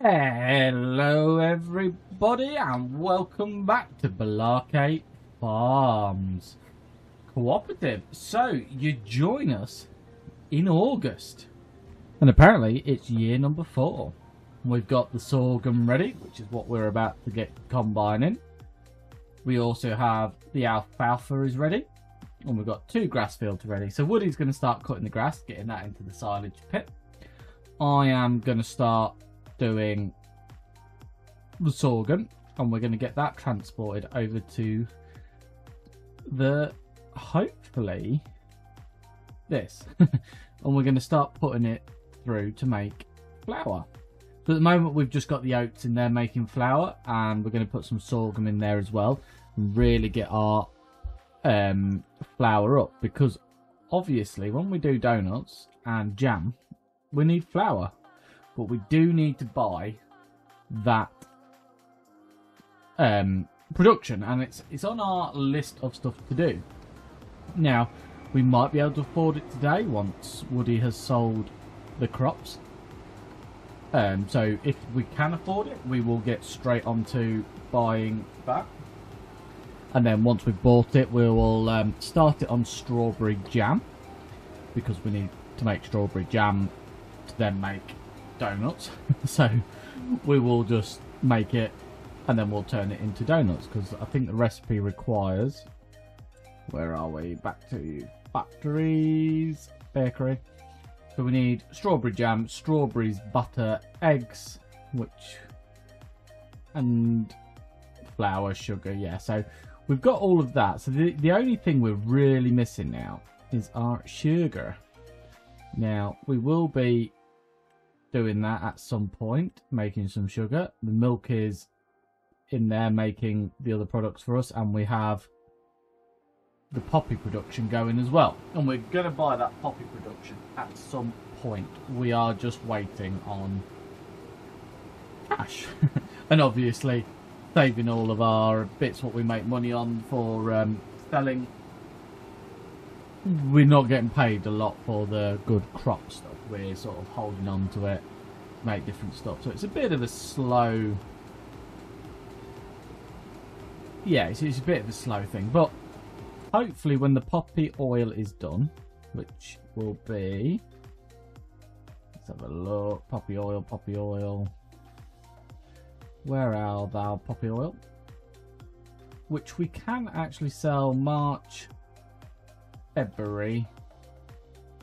Hello everybody and welcome back to Balake Farms Cooperative. So you join us in August and apparently it's year number 4. We've got the sorghum ready, which is what we're about to get combining. We also have the alfalfa is ready and we've got 2 grass fields ready. So Woody's going to start cutting the grass, getting that into the silage pit. I am going to start doing the sorghum and we're going to get that transported over to the hopefully this and we're going to start putting it through to make flour. So at the moment we've just got the oats in there making flour, and we're going to put some sorghum in there as well and really get our flour up, because obviously when we do donuts and jam we need flour. But we do need to buy that production, and it's on our list of stuff to do. Now, we might be able to afford it today once Woody has sold the crops. So if we can afford it, we will get straight onto buying that. And then once we've bought it, we will start it on strawberry jam, because we need to make strawberry jam to then make donuts. So we will just make it and then we'll turn it into donuts, because I think the recipe requires, where are we, back to factories, bakery. So we need strawberry jam, strawberries, butter, eggs, and flour, sugar. Yeah, so we've got all of that. So the only thing we're really missing now is our sugar. Now we will be doing that at some point, making some sugar. The milk is in there making the other products for us, and we have the poppy production going as well, and we're going to buy that poppy production at some point. We are just waiting on cash and obviously saving all of our bits what we make money on for selling. We're not getting paid a lot for the good crop stuff. We're sort of holding on to it to make different stuff. So it's a bit of a slow... Yeah, it's a bit of a slow thing. But hopefully when the poppy oil is done, which will be... Let's have a look. Poppy oil, poppy oil. Where are thou, poppy oil? Which we can actually sell March... February,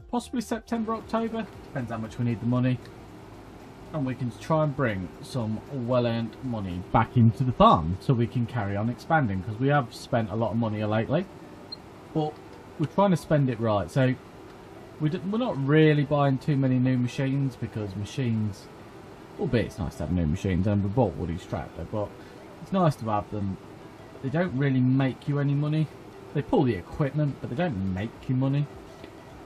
possibly September, October, depends how much we need the money, and we can try and bring some well-earned money back into the farm so we can carry on expanding, because we have spent a lot of money lately, but we're trying to spend it right. So we're not really buying too many new machines, because machines, albeit it's nice to have new machines, and we bought Woody's tractor, but it's nice to have them. They don't really make you any money. They pull the equipment, but they don't make you money.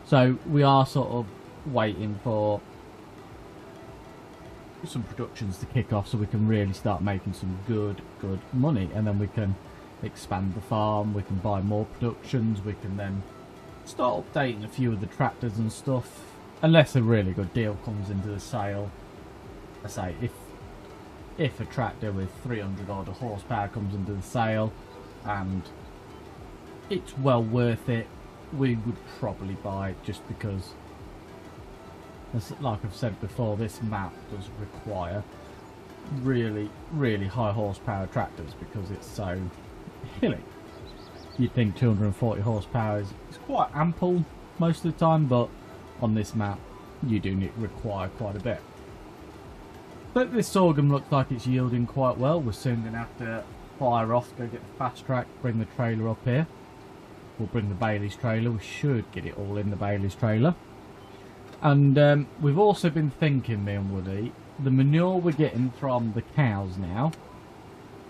So we are sort of waiting for some productions to kick off so we can really start making some good money, and then we can expand the farm, we can buy more productions, we can then start updating a few of the tractors and stuff, unless a really good deal comes into the sale. I say, if a tractor with 300 odd horsepower comes into the sale and it's well worth it, we would probably buy it, just because, like I've said before, this map does require really high horsepower tractors because it's so hilly. You'd think 240 horsepower is quite ample most of the time, but on this map you do require quite a bit. But this sorghum looks like it's yielding quite well. We're soon going to have to fire off, go get the fast track, bring the trailer up here. We'll bring the Bailey's trailer. We should get it all in the Bailey's trailer. And we've also been thinking, me and Woody, the manure we're getting from the cows now,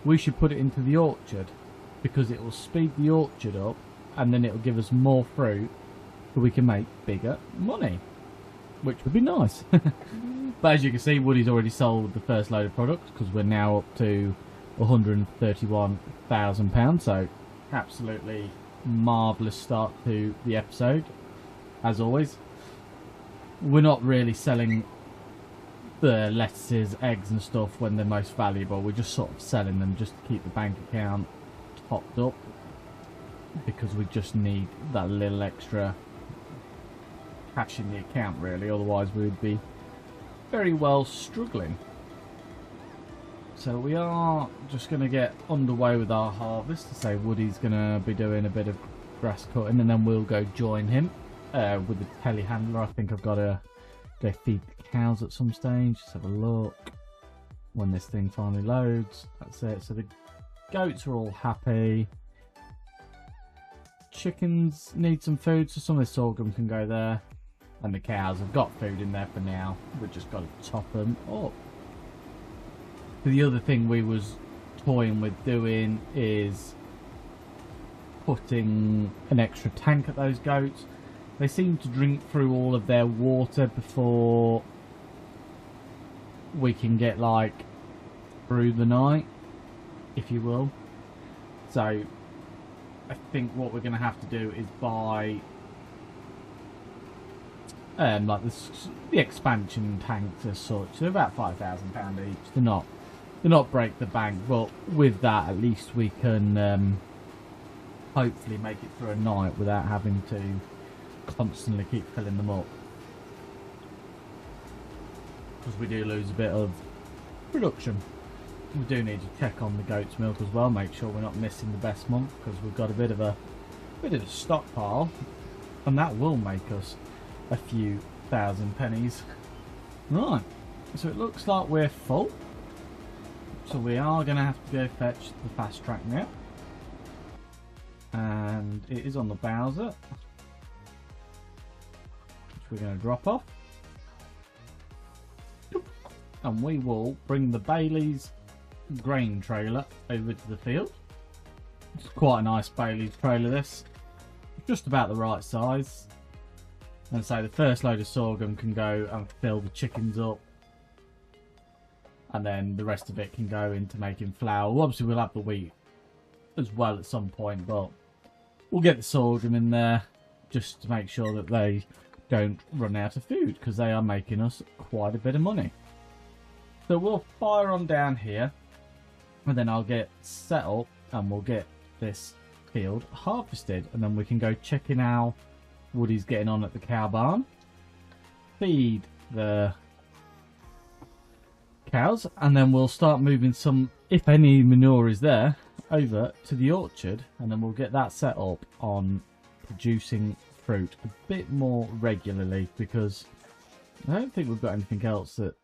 we should put it into the orchard, because it will speed the orchard up and then it will give us more fruit so we can make bigger money, which would be nice. But as you can see, Woody's already sold the first load of products, because we're now up to £131,000, so absolutely marvellous start to the episode. As always, we're not really selling the lettuces, eggs and stuff when they're most valuable. We're just sort of selling them just to keep the bank account topped up, because we just need that little extra cash in the account really, otherwise we would be very well struggling. So we are just going to get underway with our harvest. So Woody's going to be doing a bit of grass cutting, and then we'll go join him with the telehandler. I think I've got to go feed the cows at some stage. Let's have a look when this thing finally loads. That's it. So the goats are all happy. Chickens need some food, so some of the sorghum can go there. And the cows have got food in there for now. We've just got to top them up. The other thing we was toying with doing is putting an extra tank at those goats. They seem to drink through all of their water before we can get like through the night, if you will. So I think what we're going to have to do is buy like the expansion tanks as such. They're about £5,000 each. They're not break the bank, but with that at least we can hopefully make it through a night without having to constantly keep filling them up, because we do lose a bit of production. We do need to check on the goat's milk as well, make sure we're not missing the best month, because we've got a bit of a stockpile, and that will make us a few thousand pennies. Right, so it looks like we're full, so we are going to have to go fetch the fast track now, and it is on the Bowser, which we're going to drop off, and we will bring the Bailey's grain trailer over to the field. It's quite a nice Bailey's trailer, this, just about the right size. And so the first load of sorghum can go and fill the chickens up, and then the rest of it can go into making flour. Well, obviously we'll have the wheat as well at some point, but we'll get the sorghum in there just to make sure that they don't run out of food, because they are making us quite a bit of money. So we'll fire on down here, and then I'll get set up and we'll get this field harvested, and then we can go checking how Woody's getting on at the cow barn, feed the cows, and then we'll start moving some, if any manure is there, over to the orchard, and then we'll get that set up on producing fruit a bit more regularly, because I don't think we've got anything else that's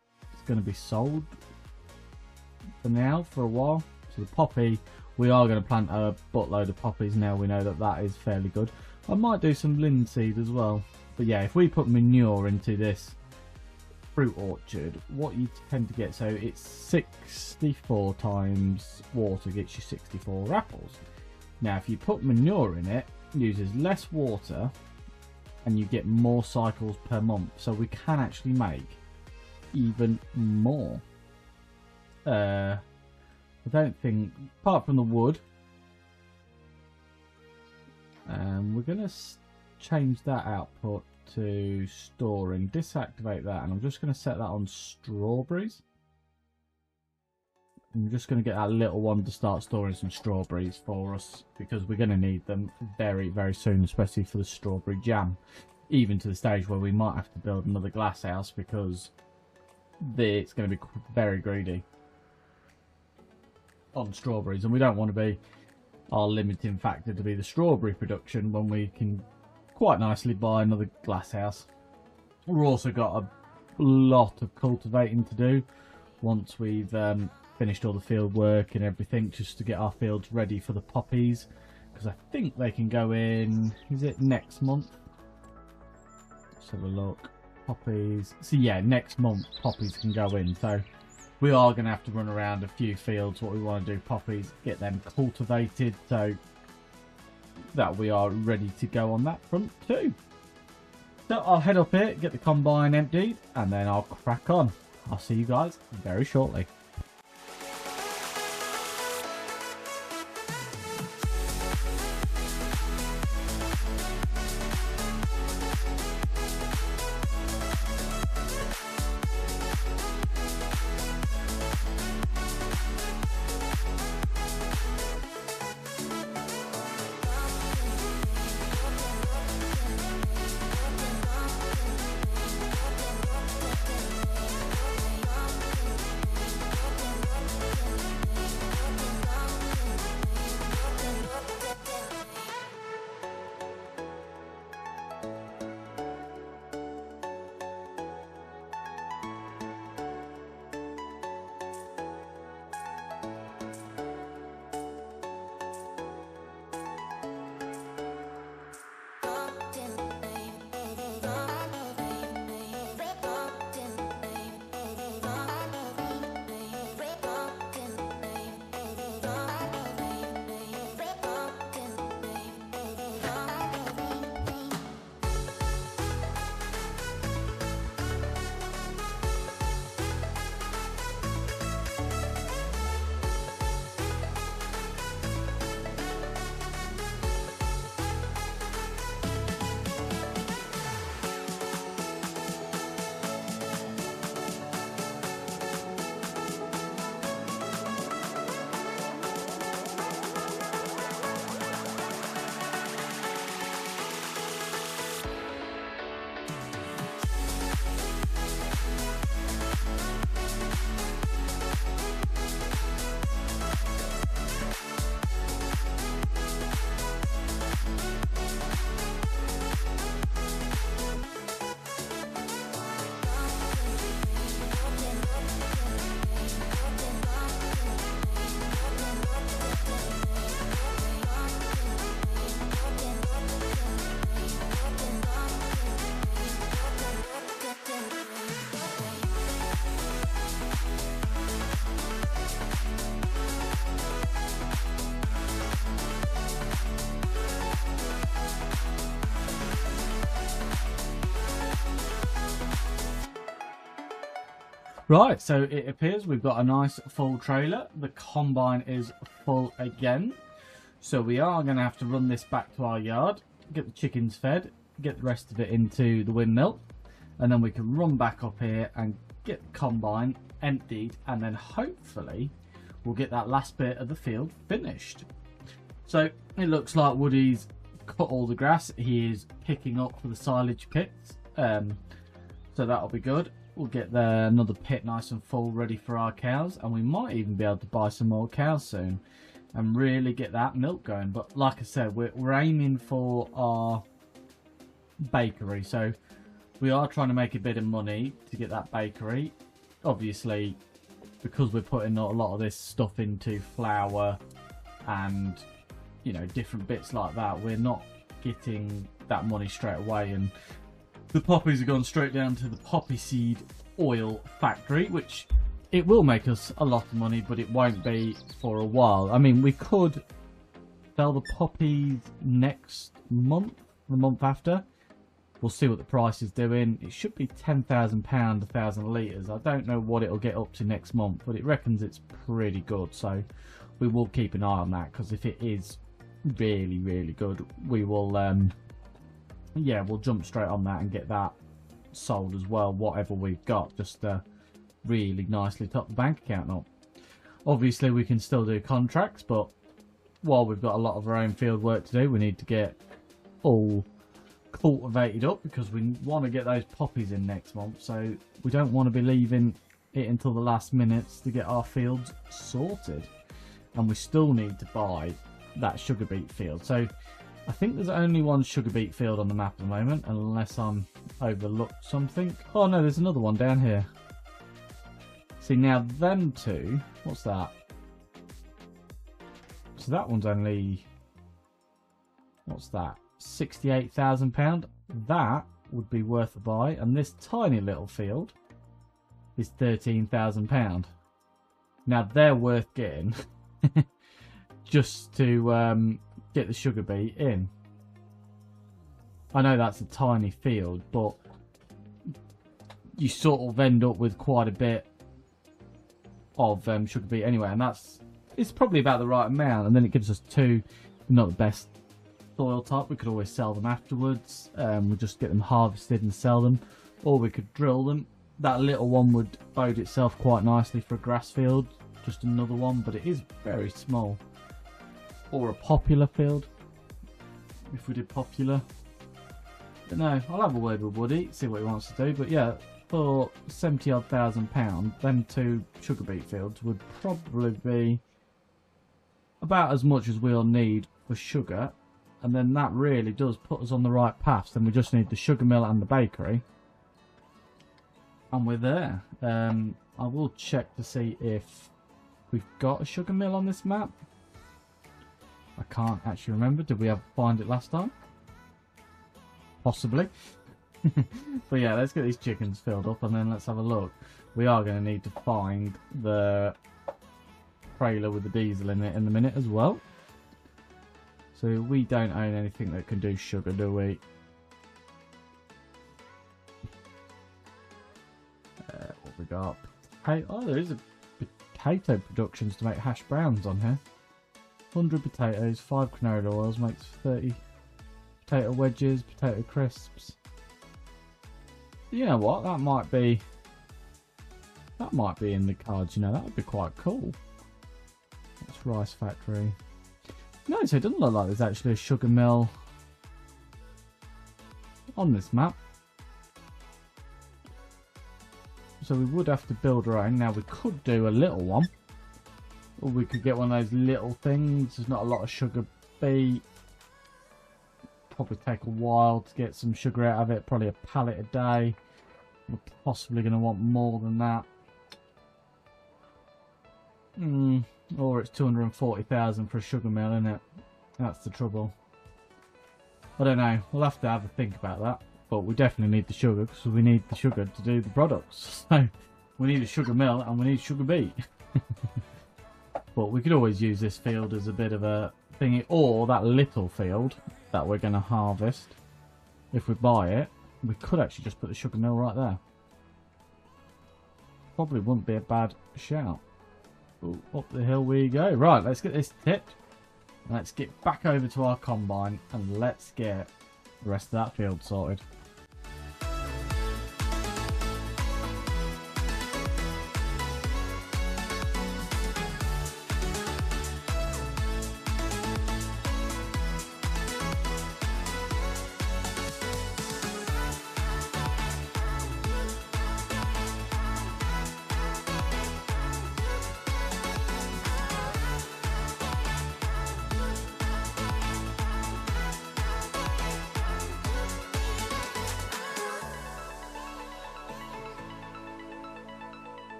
going to be sold for now for a while. So the poppy, we are going to plant a buttload of poppies now. We know that that is fairly good. I might do some linseed as well, but yeah, if we put manure into this fruit orchard, what you tend to get, so it's 64 times water gets you 64 apples. Now if you put manure in it, it uses less water and you get more cycles per month, so we can actually make even more. I don't think, apart from the wood, we're going to change that output to storing, deactivate that, and I'm just going to set that on strawberries. I'm just going to get that little one to start storing some strawberries for us, because we're going to need them very, very soon, especially for the strawberry jam, even to the stage where we might have to build another glass house, because it's going to be very greedy on strawberries, and we don't want to be our limiting factor to be the strawberry production when we can quite nicely buy another glass house. We've also got a lot of cultivating to do once we've finished all the field work and everything, just to get our fields ready for the poppies, because I think they can go in, is it next month? Let's have a look. Poppies, so yeah, next month poppies can go in, so we are going to have to run around a few fields. What we want to do, poppies, get them cultivated so that we are ready to go on that front too. So I'll head up here, get the combine emptied, and then I'll crack on. I'll see you guys very shortly. Right, so it appears we've got a nice full trailer. The combine is full again. So we are going to have to run this back to our yard, get the chickens fed, get the rest of it into the windmill, and then we can run back up here and get the combine emptied, and then hopefully we'll get that last bit of the field finished. So it looks like Woody's cut all the grass. He is picking up for the silage pits, so that'll be good. We'll get another pit nice and full ready for our cows, and we might even be able to buy some more cows soon and really get that milk going. But like I said, we're aiming for our bakery, so we are trying to make a bit of money to get that bakery. Obviously, because we're putting a lot of this stuff into flour and, you know, different bits like that, we're not getting that money straight away, and the poppies are gone straight down to the poppy seed oil factory, which it will make us a lot of money, but it won't be for a while. I mean, we could sell the poppies next month, the month after. We'll see what the price is doing. It should be £10,000, 1,000 litres. I don't know what it'll get up to next month, but it reckons it's pretty good. So we will keep an eye on that, because if it is really, really good, we will, yeah, we'll jump straight on that and get that sold as well, whatever we've got, just to really nicely top the bank account up. Obviously, we can still do contracts, but while we've got a lot of our own field work to do, we need to get all cultivated up, because we want to get those poppies in next month, so we don't want to be leaving it until the last minutes to get our fields sorted. And we still need to buy that sugar beet field. So I think there's only one sugar beet field on the map at the moment, unless I'm overlooked something. Oh no, there's another one down here. See, now them two, what's that? So that one's only, what's that? £68,000. That would be worth a buy, and this tiny little field is £13,000. Now they're worth getting just to get the sugar beet in. I know that's a tiny field, but you sort of end up with quite a bit of sugar beet anyway, and it's probably about the right amount, and then it gives us two, not the best soil type. We could always sell them afterwards. We'll just get them harvested and sell them, or we could drill them. That little one would bode itself quite nicely for a grass field, just another one, but it is very small. Or a popular field, if we did popular. But no, I'll have a word with Woody, see what he wants to do. But yeah, for 70-odd thousand pounds, them two sugar beet fields would probably be about as much as we'll need for sugar. And then that really does put us on the right path. Then we just need the sugar mill and the bakery, and we're there. I will check to see if we've got a sugar mill on this map. I can't actually remember. Did we ever find it last time? Possibly. But yeah, let's get these chickens filled up, and then let's have a look. We are going to need to find the trailer with the diesel in it in a minute as well. So we don't own anything that can do sugar, do we? What we got? Hey, oh, there is a potato productions to make hash browns on here. 100 potatoes, 5 canola oils makes 30 potato wedges, potato crisps. You know what? That might be in the cards. You know, that would be quite cool. That's rice factory. No, so it doesn't look like there's actually a sugar mill on this map. So we would have to build our own. Now we could do a little one, or we could get one of those little things. There's not a lot of sugar beet. Probably take a while to get some sugar out of it. Probably a pallet a day. We're possibly going to want more than that. Or it's 240,000 for a sugar mill, isn't it? That's the trouble. I don't know. We'll have to have a think about that. But we definitely need the sugar, because we need the sugar to do the products. So we need a sugar mill and we need sugar beet. But we could always use this field as a bit of a thingy, or that little field that we're going to harvest. If we buy it, we could actually just put the sugar mill right there. probably wouldn't be a bad shout. Ooh, up the hill we go. Right, let's get this tipped. Let's get back over to our combine and let's get the rest of that field sorted.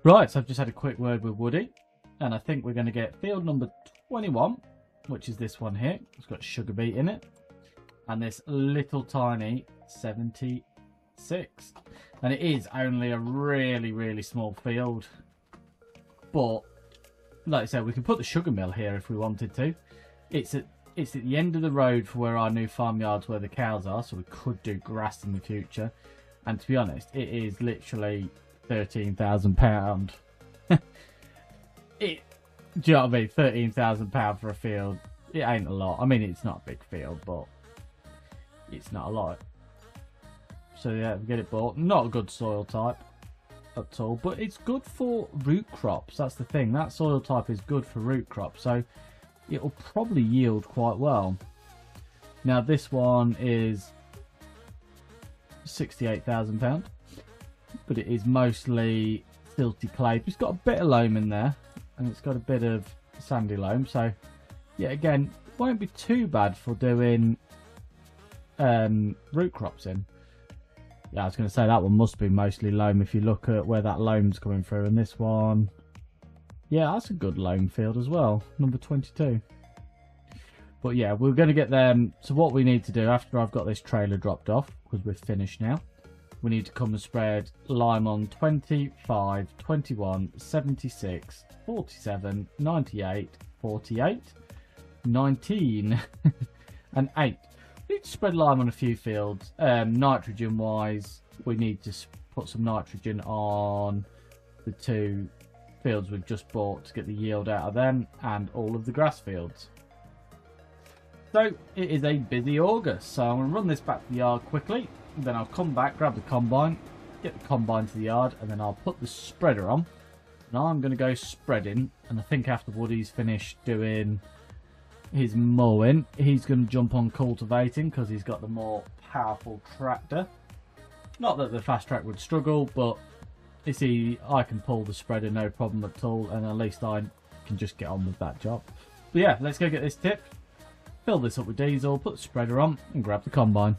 Right, so I've just had a quick word with Woody, and I think we're going to get field number 21, which is this one here. It's got sugar beet in it, and this little tiny 76. And it is only a really, really small field, but like I said, we can put the sugar mill here if we wanted to. It's at the end of the road for where our new farmyard's where the cows are, so we could do grass in the future. And to be honest, it is literally £13,000. Do you know what I mean? £13,000 for a field. It ain't a lot. I mean, it's not a big field, but it's not a lot. So yeah, we get it bought. Not a good soil type at all, but it's good for root crops. That's the thing. That soil type is good for root crops, so it will probably yield quite well. Now this one is £68,000. But it is mostly silty clay. It's got a bit of loam in there, and it's got a bit of sandy loam. So, yeah, again, it won't be too bad for doing root crops in. Yeah, I was going to say that one must be mostly loam if you look at where that loam's coming through. And this one, yeah, that's a good loam field as well, number 22. But yeah, we're going to get them. So what we need to do after I've got this trailer dropped off, because we're finished now, we need to come and spread lime on 25, 21, 76, 47, 98, 48, 19, and 8. We need to spread lime on a few fields. Nitrogen wise, we need to put some nitrogen on the 2 fields we've just bought to get the yield out of them, and all of the grass fields. So it is a busy August, so I'm going to run this back to the yard quickly. Then I'll come back, grab the combine, get the combine to the yard, and then I'll put the spreader on. Now I'm going to go spreading, and I think after Woody's finished doing his mowing, he's going to jump on cultivating because he's got the more powerful tractor. Not that the fast track would struggle, but you see, I can pull the spreader no problem at all, and at least I can just get on with that job. But yeah, let's go get this tipped, fill this up with diesel, put the spreader on, and grab the combine.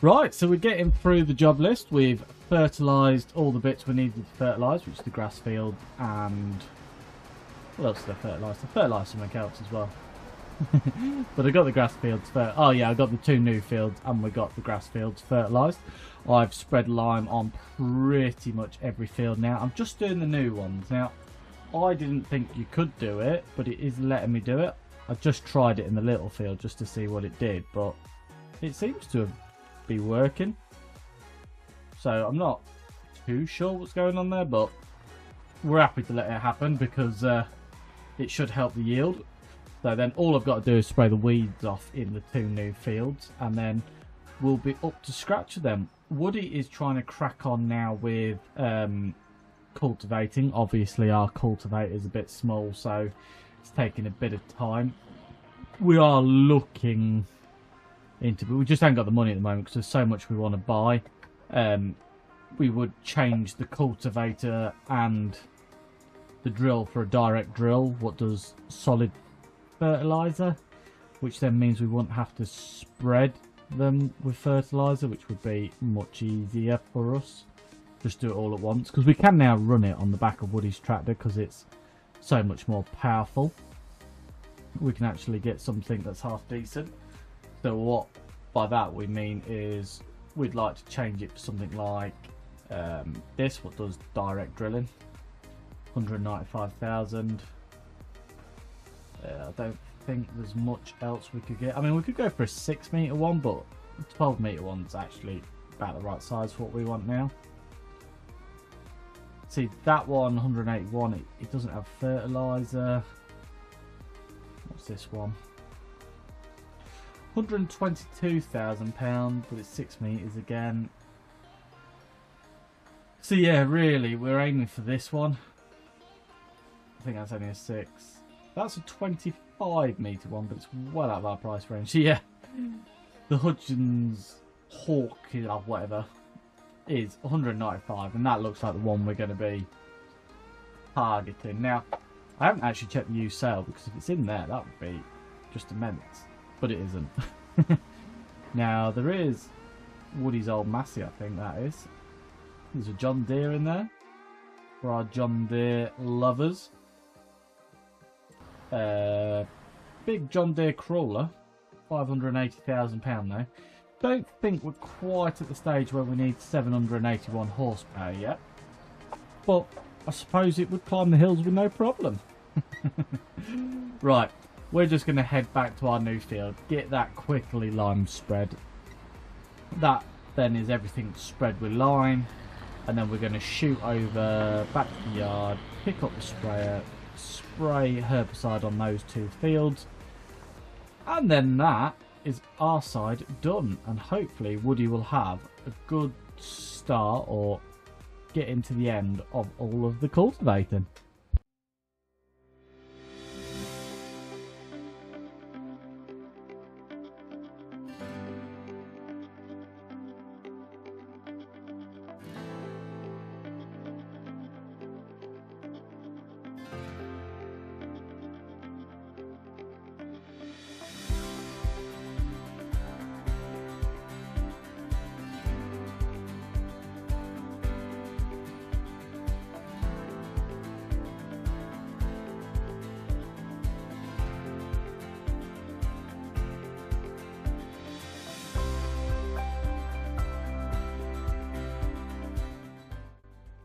Right, so we're getting through the job list. We've fertilised all the bits we needed to fertilise, which is the grass field and... what else did I fertilise? I fertilised something else as well. But I got the grass fields oh yeah, I got the 2 new fields and we got the grass fields fertilised. I've spread lime on pretty much every field now. I'm just doing the new ones. Now, I didn't think you could do it, but it is letting me do it. I just tried it in the little field just to see what it did, but it seems to be working. So I'm not too sure what's going on there, but we're happy to let it happen because it should help the yield. So then all I've got to do is spray the weeds off in the 2 new fields, and then we'll be up to scratch with them. Woody is trying to crack on now with cultivating. Obviously our cultivate is a bit small, so it's taking a bit of time. We are looking into, but we just haven't got the money at the moment because there's so much we want to buy. We would change the cultivator and the drill for a direct drill, what does solid fertiliser, which then means we wouldn't have to spread them with fertiliser, which would be much easier for us. Just do it all at once, because we can now run it on the back of Woody's tractor because it's so much more powerful. We can actually get something that's half decent. So what by that we mean is we'd like to change it for something like this, what does direct drilling, 195,000. I don't think there's much else we could get. I mean, we could go for a 6 metre one, but the 12 metre one's actually about the right size for what we want now. See, that one, 181, it doesn't have fertiliser. What's this one? £122,000, but it's 6 metres again. So yeah, really, we're aiming for this one. I think that's only a 6. That's a 25 metre one, but it's well out of our price range. So yeah, the Hudgens Hawk, or whatever, is 195, and that looks like the one we're going to be targeting. Now, I haven't actually checked the used sale, because if it's in there, that would be just immense. But it isn't. Now, there is Woody's old Massey, I think that is. There's a John Deere in there for our John Deere lovers. Big John Deere crawler, £580,000 though. Don't think we're quite at the stage where we need 781 horsepower yet, but I suppose it would climb the hills with no problem. Right, we're just going to head back to our new field, get that quickly lime spread. That then is everything spread with lime, and then we're going to shoot over back to the yard, pick up the sprayer, spray herbicide on those 2 fields, and then that is our side done, and hopefully Woody will have a good start or get into the end of all of the cultivating.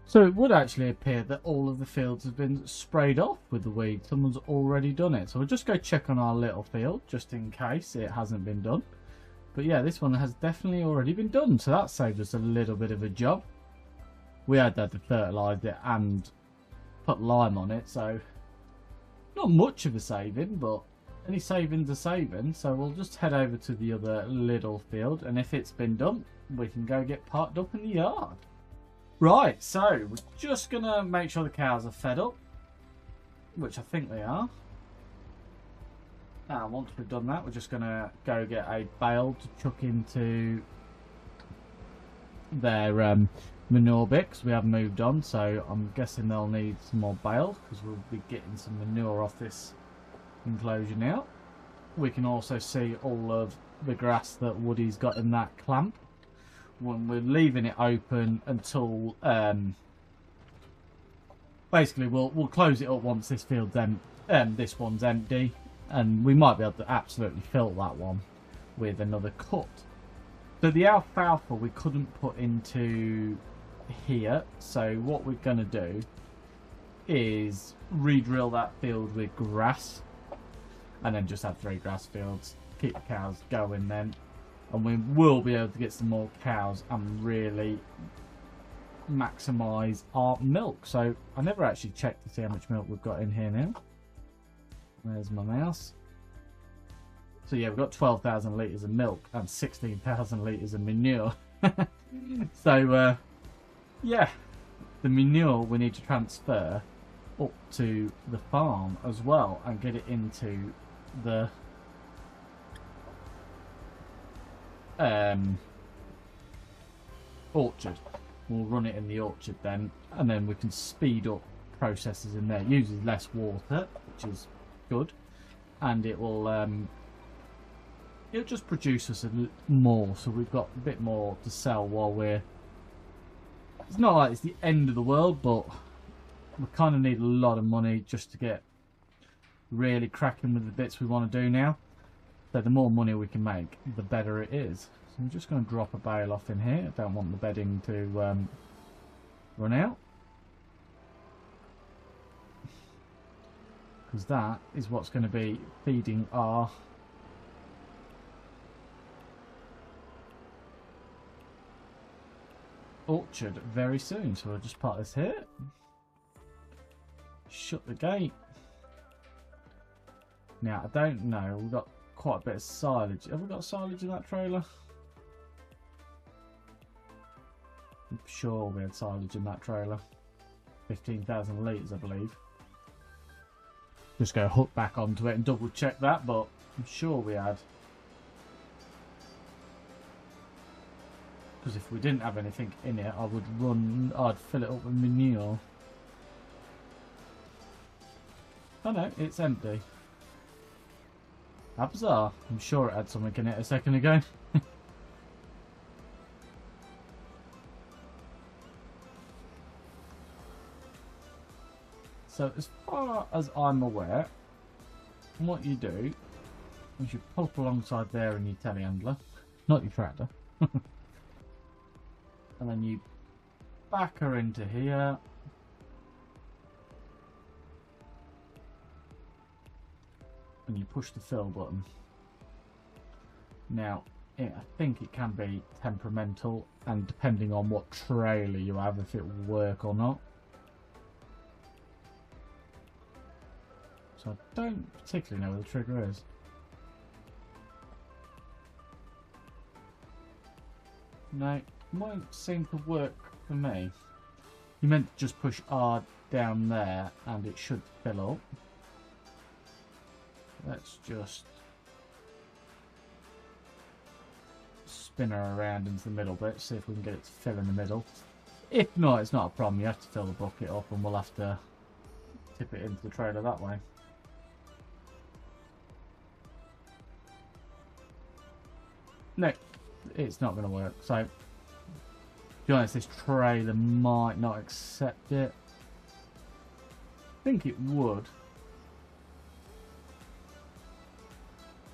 So it would actually appear that all of the fields have been sprayed off with the weed. Someone's already done it. So we'll just go check on our little field, just in case it hasn't been done. But yeah, this one has definitely already been done. So that saved us a little bit of a job. We had to fertilise it and put lime on it. So not much of a saving, but any savings are saving. So we'll just head over to the other little field. And if it's been done, we can go get parked up in the yard. Right, so we're just going to make sure the cows are fed up, which I think they are. Now, once we've done that, we're just going to go get a bale to chuck into their manure bit, because we have moved on, so I'm guessing they'll need some more bale, because we'll be getting some manure off this enclosure now. We can also see all of the grass that Woody's got in that clamp. when we're leaving it open until basically we'll close it up once this field's this one's empty, and we might be able to absolutely fill that one with another cut. So the alfalfa we couldn't put into here, so what we're going to do is re-drill that field with grass, and then just have 3 grass fields, keep the cows going then, and we will be able to get some more cows and really maximise our milk. So I never actually checked to see how much milk we've got in here now. There's my mouse. So yeah, we've got 12,000 litres of milk and 16,000 litres of manure. So yeah, the manure we need to transfer up to the farm as well and get it into the orchard. We'll run it in the orchard then, and then we can speed up processes in there. It uses less water, which is good, and it will it'll just produce us more, so we've got a bit more to sell while we're... It's not like it's the end of the world, but we kind of need a lot of money just to get really cracking with the bits we want to do now. So the more money we can make, the better it is. So I'm just going to drop a bale off in here. I don't want the bedding to run out, because that is what's going to be feeding our orchard very soon. So we'll just park this here, shut the gate. Now I don't know, we've got quite a bit of silage. Have we got silage in that trailer? I'm sure we had silage in that trailer. 15,000 litres I believe. Just go hook back onto it and double check that, but I'm sure we had. Because if we didn't have anything in it, I'd fill it up with manure. Oh no, it's empty. How bizarre. I'm sure it had something in it a second ago. So as far as I'm aware, what you do is you pull up alongside there in your telehandler, not your tractor. And then you back her into here. And you push the fill button. Now, I think it can be temperamental, and depending on what trailer you have, if it will work or not. So I don't particularly know where the trigger is. No, it won't seem to work for me. You meant to just push R down there and it should fill up. Let's just spin her around into the middle bit, see if we can get it to fill in the middle. If not, it's not a problem. You have to fill the bucket up and we'll have to tip it into the trailer that way. No, it's not going to work. So, to be honest, this trailer might not accept it. I think it would.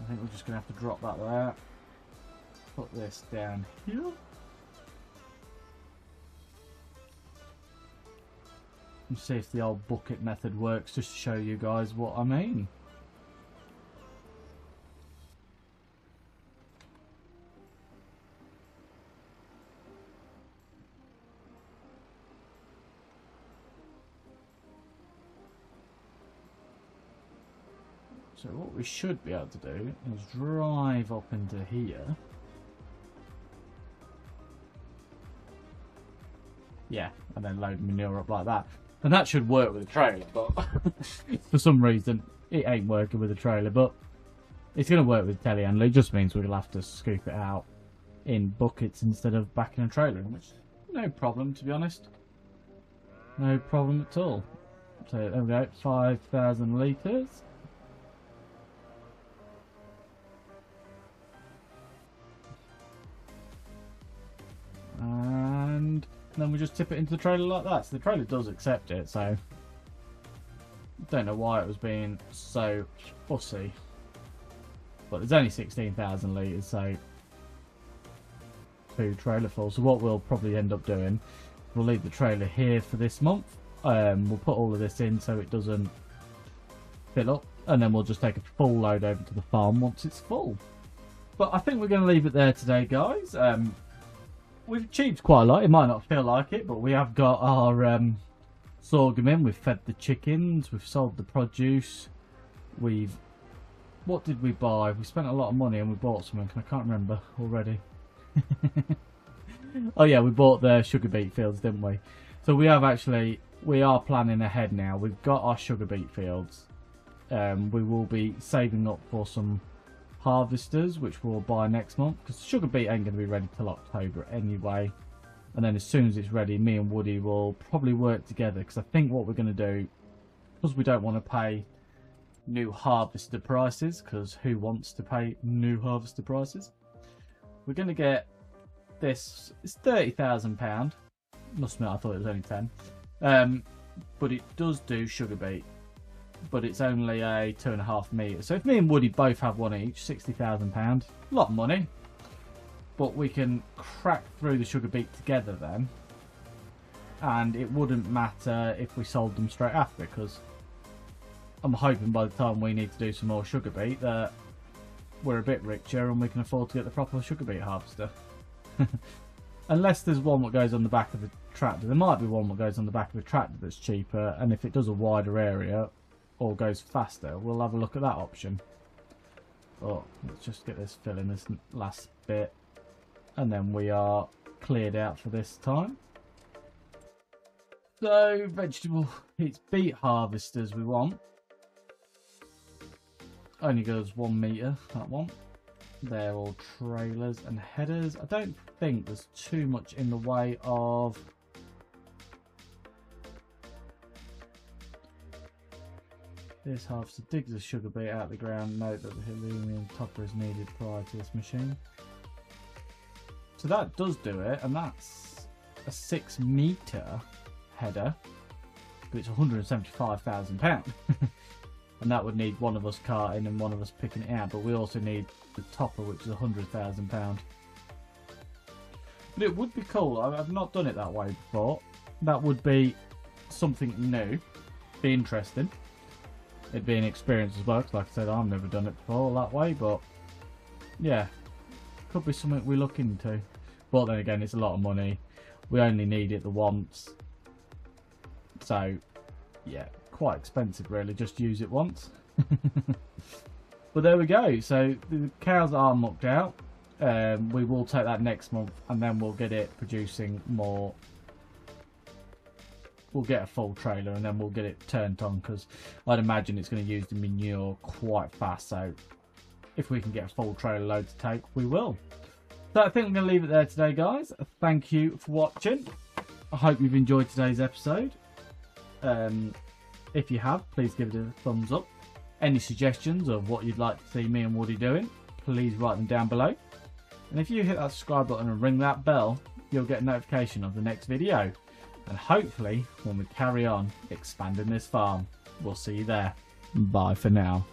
I think we're just going to have to drop that there. Put this down here. And see if the old bucket method works, just to show you guys what I mean. So what we should be able to do is drive up into here. Yeah, and then load manure up like that. And that should work with a trailer, but for some reason it ain't working with a trailer. But it's going to work with telehandler. It just means we'll have to scoop it out in buckets instead of back in a trailer, which no problem, to be honest. No problem at all. So there we go, 5,000 litres. then we just tip it into the trailer like that. So the trailer does accept it, so don't know why it was being so fussy. But there's only 16,000 litres, so 2 trailer full. So what we'll probably end up doing, we'll leave the trailer here for this month. We'll put all of this in so it doesn't fill up, and then we'll just take a full load over to the farm once it's full. But I think we're going to leave it there today, guys. We've achieved quite a lot. It might not feel like it, but we have got our sorghum in. We've fed the chickens. We've sold the produce. What did we buy? We spent a lot of money and we bought something. I can't remember already. Oh yeah, we bought the sugar beet fields, didn't we? So we are planning ahead now. We've got our sugar beet fields. We will be saving up for some harvesters, which we'll buy next month, because sugar beet ain't going to be ready till October anyway. And then as soon as it's ready, me and Woody will probably work together, because I think what we're going to do, because we don't want to pay new harvester prices, because who wants to pay new harvester prices, we're going to get this. It's £30,000. Must admit, I thought it was only 10. But it does do sugar beet, but it's only a 2.5 metre. So if me and Woody both have one each, £60,000, a lot of money. But we can crack through the sugar beet together then, and it wouldn't matter if we sold them straight after, because I'm hoping by the time we need to do some more sugar beet that we're a bit richer and we can afford to get the proper sugar beet harvester. Unless there's one that goes on the back of the tractor. There might be one that goes on the back of the tractor that's cheaper, and if it does a wider area or goes faster, we'll have a look at that option. But let's just get this filling, this last bit, and then we are cleared out for this time. So vegetable, it's beet harvesters we want. Only goes 1 metre, that one. They're all trailers and headers. I don't think there's too much in the way of this harvester digs the sugar beet out of the ground. Note that the aluminium topper is needed prior to this machine. So that does do it, and that's a 6 metre header, but it's £175,000. And that would need one of us carting and one of us picking it out, but we also need the topper, which is £100,000. But it would be cool. I've not done it that way before. That would be something new. Be interesting. It'd be an experience as well, because like I said, I've never done it before that way, but yeah, could be something we look into. But then again, it's a lot of money. We only need it the once, so yeah, quite expensive really, just use it once. But there we go. So the cows are mucked out. We will take that next month, and then we'll get it producing more. We'll get a full trailer, and then we'll get it turned on, because I'd imagine it's going to use the manure quite fast. So if we can get a full trailer load to take, we will. So I think I'm going to leave it there today, guys. Thank you for watching. I hope you've enjoyed today's episode. If you have, please give it a thumbs up. Any suggestions of what you'd like to see me and Woody doing, please write them down below. And if you hit that subscribe button and ring that bell, you'll get a notification of the next video. And hopefully, when we carry on expanding this farm, we'll see you there. Bye for now.